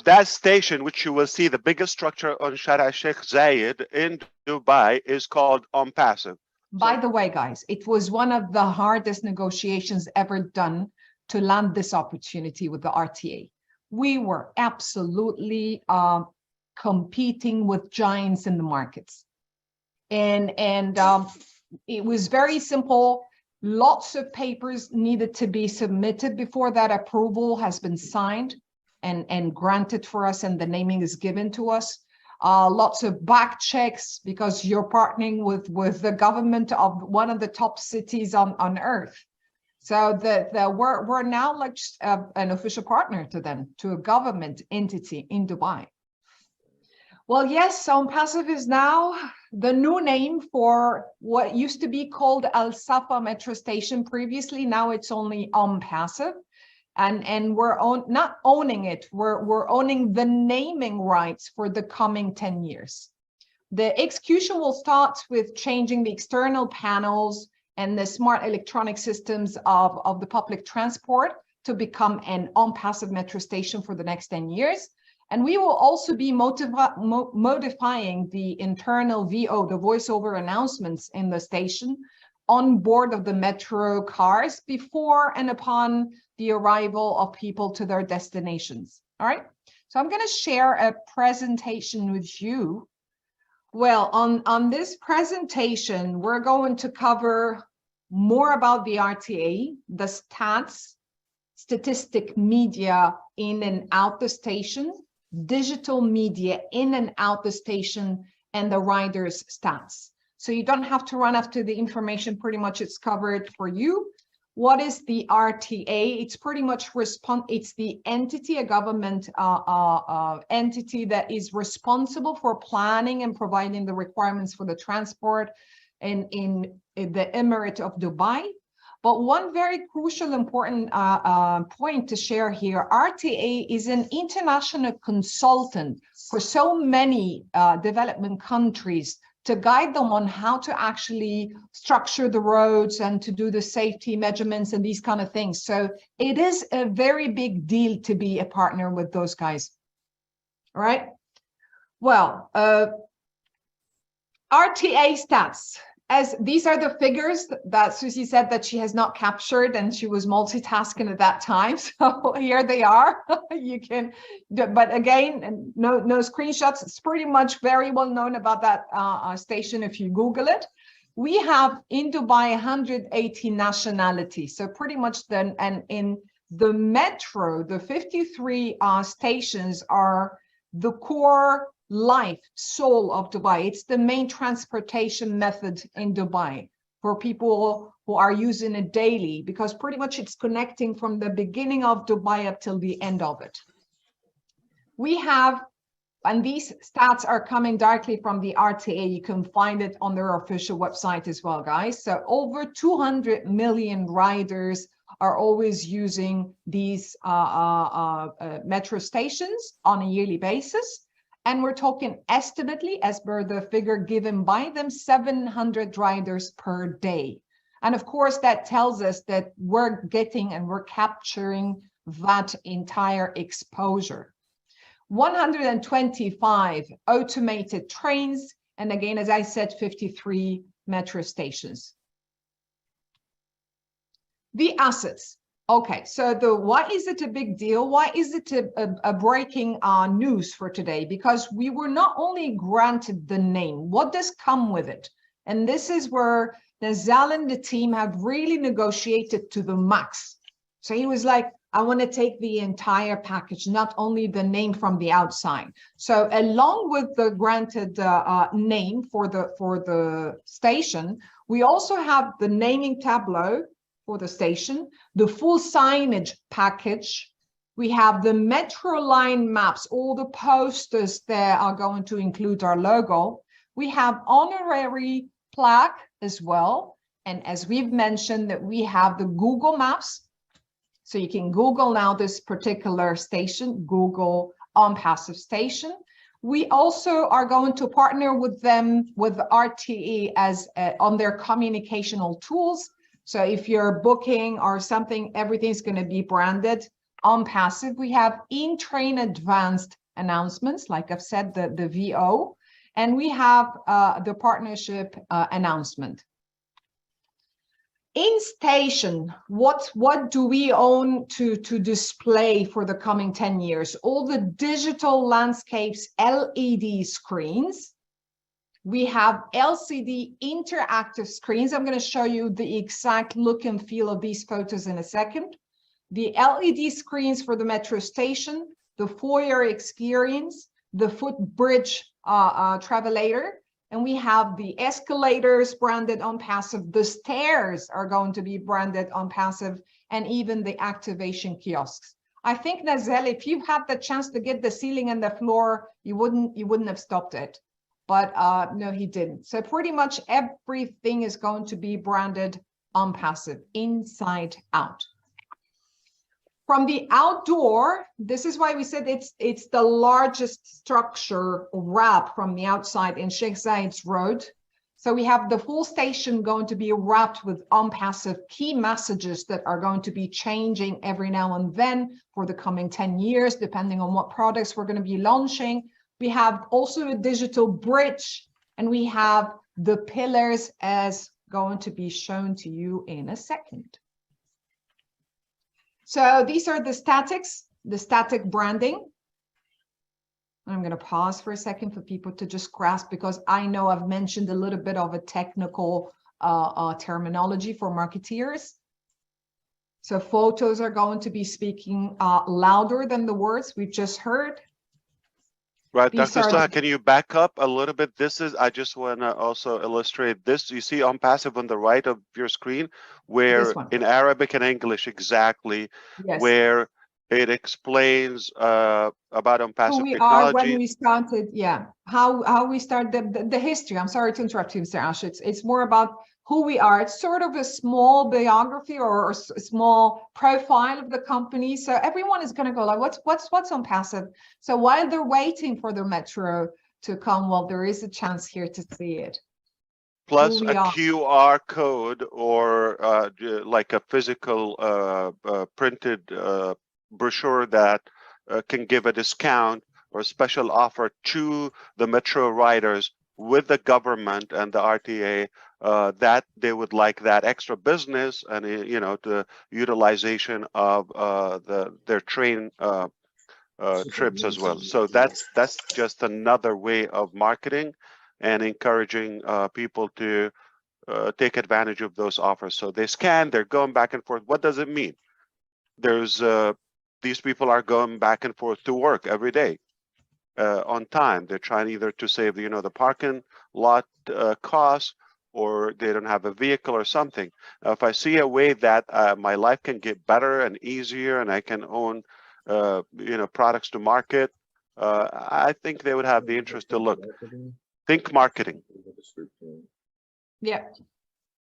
that station, which you will see the biggest structure on Shara Sheikh Zayed in Dubai, is called OnPassive. By the way, guys, it was one of the hardest negotiations ever done to land this opportunity with the RTA. We were absolutely competing with giants in the markets. And it was very simple. Lots of papers needed to be submitted before that approval has been signed and granted for us, and the naming is given to us. Lots of back checks, because you're partnering with the government of one of the top cities on earth. So we're now like an official partner to them, to a government entity in Dubai. Well, yes, OnPassive is now the new name for what used to be called Al Safa Metro Station previously. Now it's only OnPassive. And we're not owning it, we're owning the naming rights for the coming 10 years. The execution will start with changing the external panels and the smart electronic systems of the public transport to become an OnPassive metro station for the next 10 years. And we will also be modifying the internal VO, the voice over announcements in the station, on board of the metro cars before and upon the arrival of people to their destinations. All right, so I'm going to share a presentation with you. Well, on this presentation, we're going to cover more about the RTA, the stats, statistic media in and out the station, digital media in and out the station, and the riders' stats. So you don't have to run after the information, pretty much it's covered for you. What is the RTA? It's pretty much it's the entity, a government entity that is responsible for planning and providing the requirements for the transport in the Emirate of Dubai. But one very crucial, important point to share here, RTA is an international consultant for so many development countries to guide them on how to actually structure the roads and to do the safety measurements and these kind of things. So it is a very big deal to be a partner with those guys. All right. Well, RTA stats. As these are the figures that Susie said that she has not captured, and she was multitasking at that time. So here they are. You can, but again, no screenshots. It's pretty much very well known about that station if you Google it. We have in Dubai 180 nationalities. So pretty much then, and in the metro, the 53 stations are the core life, soul of Dubai. It's the main transportation method in Dubai for people who are using it daily, because pretty much it's connecting from the beginning of Dubai up till the end of it. We have, and these stats are coming directly from the RTA. You can find it on their official website as well, guys. So over 200 million riders are always using these metro stations on a yearly basis. And we're talking estimately, as per the figure given by them, 700 riders per day. And of course, that tells us that we're getting and we're capturing that entire exposure. 125 automated trains. And again, as I said, 53 metro stations. The assets. Okay, so why is it a big deal? Why is it a breaking news for today? Because we were not only granted the name, what does come with it? And this is where Nazal and the team have really negotiated to the max. So he was like, I want to take the entire package, not only the name from the outside. So along with the granted name for the station, we also have the naming tableau for the station, the full signage package. We have the metro line maps, all the posters there are going to include our logo. We have honorary plaque as well. And as we've mentioned, that we have the Google Maps. So you can Google now this particular station, Google OnPassive station. We also are going to partner with them, with the RTE as on their communicational tools. So if you're booking or something, everything's going to be branded OnPassive. We have in-train advanced announcements, like I've said, the VO, and we have the partnership announcement. In station, what do we own to display for the coming 10 years? All the digital landscapes, LED screens. We have LCD interactive screens. I'm going to show you the exact look and feel of these photos in a second. The LED screens for the metro station, the foyer experience, the footbridge travelator, and we have the escalators branded OnPassive. The stairs are going to be branded OnPassive, and even the activation kiosks. I think, Nazel, if you had the chance to get the ceiling and the floor, you wouldn't have stopped it. But no, he didn't. So pretty much everything is going to be branded OnPassive, inside out. From the outdoor, this is why we said it's the largest structure wrap from the outside in Sheikh Zayed's Road. So we have the full station going to be wrapped with OnPassive key messages that are going to be changing every now and then for the coming 10 years, depending on what products we're going to be launching. We have also a digital bridge, and we have the pillars as going to be shown to you in a second. So these are the statics, the static branding. I'm going to pause for a second for people to just grasp, because I know I've mentioned a little bit of a technical terminology for marketeers. So photos are going to be speaking louder than the words we've just heard. Right, Dr. SOHA, can you back up a little bit? This is, I just want to also illustrate this. You see OnPassive on the right of your screen, where in Arabic and English exactly, where it explains about OnPassive who we technology. Are when we started, yeah, how we started the history. I'm sorry to interrupt you, Mr. Ash. It's more about who we are. It's sort of a small biography or a small profile of the company. So everyone is going to go like, what's OnPassive? So while they're waiting for the metro to come, well, there is a chance here to see it. Plus a QR code or like a physical printed brochure that can give a discount or a special offer to the metro riders with the government and the RTA, that they would like that extra business and the utilization of their train trips as well. So that's just another way of marketing and encouraging people to take advantage of those offers. So they scan, they're going back and forth. What does it mean? There's these people are going back and forth to work every day. On time. They're trying either to save the parking lot costs, or they don't have a vehicle or something. If I see a way that my life can get better and easier, and I can own products to market, I think they would have the interest to look. Think marketing. Yeah.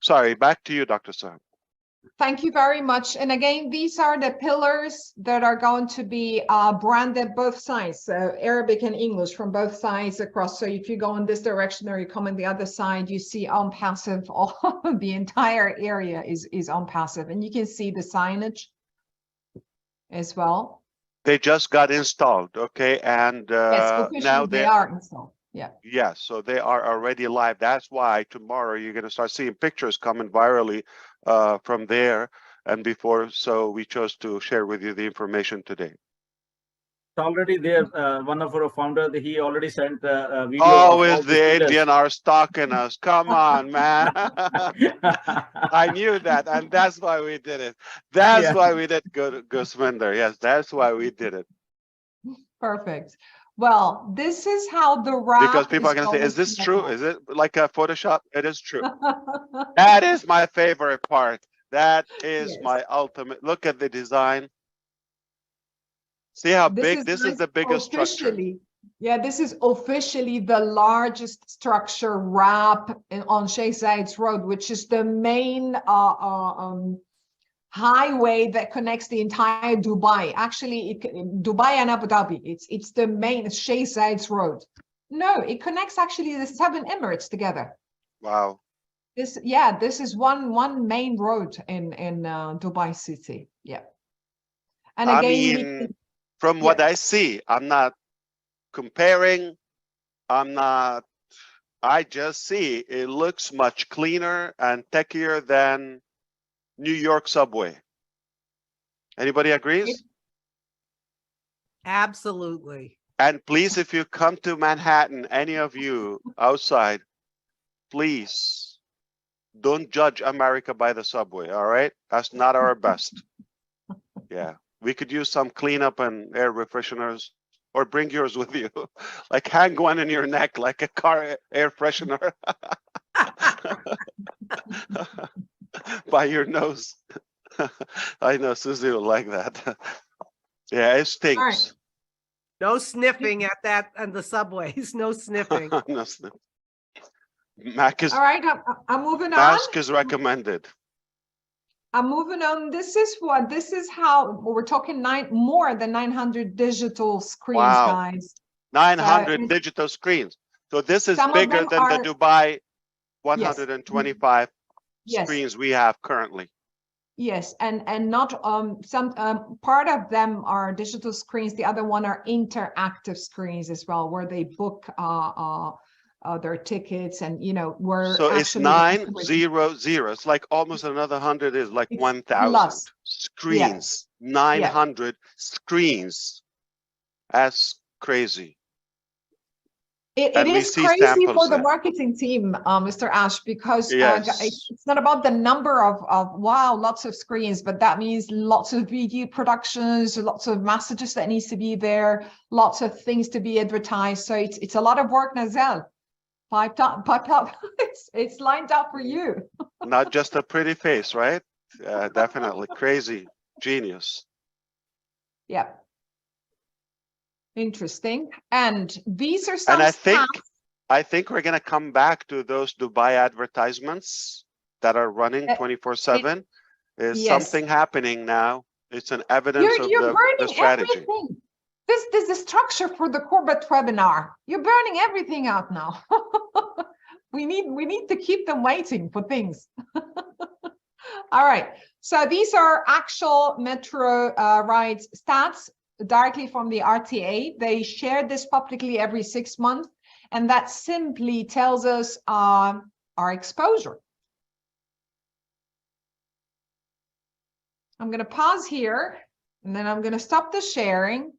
Sorry, back to you, Dr. SOHA. Thank you very much. And again, these are the pillars that are going to be branded both sides, so Arabic and English from both sides across. So if you go in this direction or you come in the other side, you see OnPassive. All the entire area is OnPassive, and you can see the signage as well. They just got installed, okay, and yes, now they are installed. Yeah. Yes, so they are already live. That's why tomorrow you're going to start seeing pictures coming virally from there and before. So we chose to share with you the information today. It's already there. One of our founders, he already sent a video. Always the Indian are stalking us. Come on, man. I knew that, and that's why we did it. That's why we did Guswinder. Yes, that's why we did it. Perfect. Well, this is how the wrap. Because people are going to say, is this true? Is it like a Photoshop? It is true. That is my favorite part. That is my ultimate. Look at the design. See how big this is, the biggest structure. Yeah, this is officially the largest structure wrap on Sheikh Zayed's Road, which is the main highway that connects the entire Dubai. Actually, Dubai and Abu Dhabi. It's the main Sheikh Zayed's Road. No, it connects actually the 7 Emirates together. Wow. This is one main road in Dubai city. Yeah. And I again, mean, from what I see, I'm not comparing. I just see it looks much cleaner and techier than New York subway. Anybody agrees? Absolutely. And please, if you come to Manhattan, any of you outside, please don't judge America by the subway, all right? That's not our best. Yeah, we could use some cleanup and air refresheners, or bring yours with you. Like hang one in your neck like a car air freshener by your nose. I know Susie will like that. Yeah, it stinks. All right. No sniffing at that and the subways. No sniffing. No sniff. Mac is All right, I'm moving on. mask is recommended. I'm moving on. This is how we're talking more than 900 digital screens, Wow. guys. 900 digital screens. So this is some of bigger them than are- the Dubai 125 Yes. screens we have currently. Yes, and not some part of them are digital screens. The other one are interactive screens as well, where they book their tickets, and where So it's actually 900. It's like almost another 100 is like It's 1,000 plus. screens. 900 screens. That's crazy. It And we is see crazy samples for the there. marketing team, Mr. Ash, because Yes. it's not about the number of wow, lots of screens, but that means lots of video productions, lots of messages that needs to be there, lots of things to be advertised. So it's a lot of work, Nazelle. Piped up. It's lined up for you. Not just a pretty face, right? Definitely crazy, genius. Yeah. Interesting. And these are some And stats. I think we're gonna come back to those Dubai advertisements that are running 24/7. Is Yes. something happening now? It's an evidence of You're the burning strategy. everything. This is the structure for the corporate webinar. You're burning everything out now. we need to keep them waiting for things. All right. So these are actual metro rides stats directly from the RTA. They share this publicly every 6 months, and that simply tells us our exposure. I'm going to pause here, and then I'm going to stop the sharing.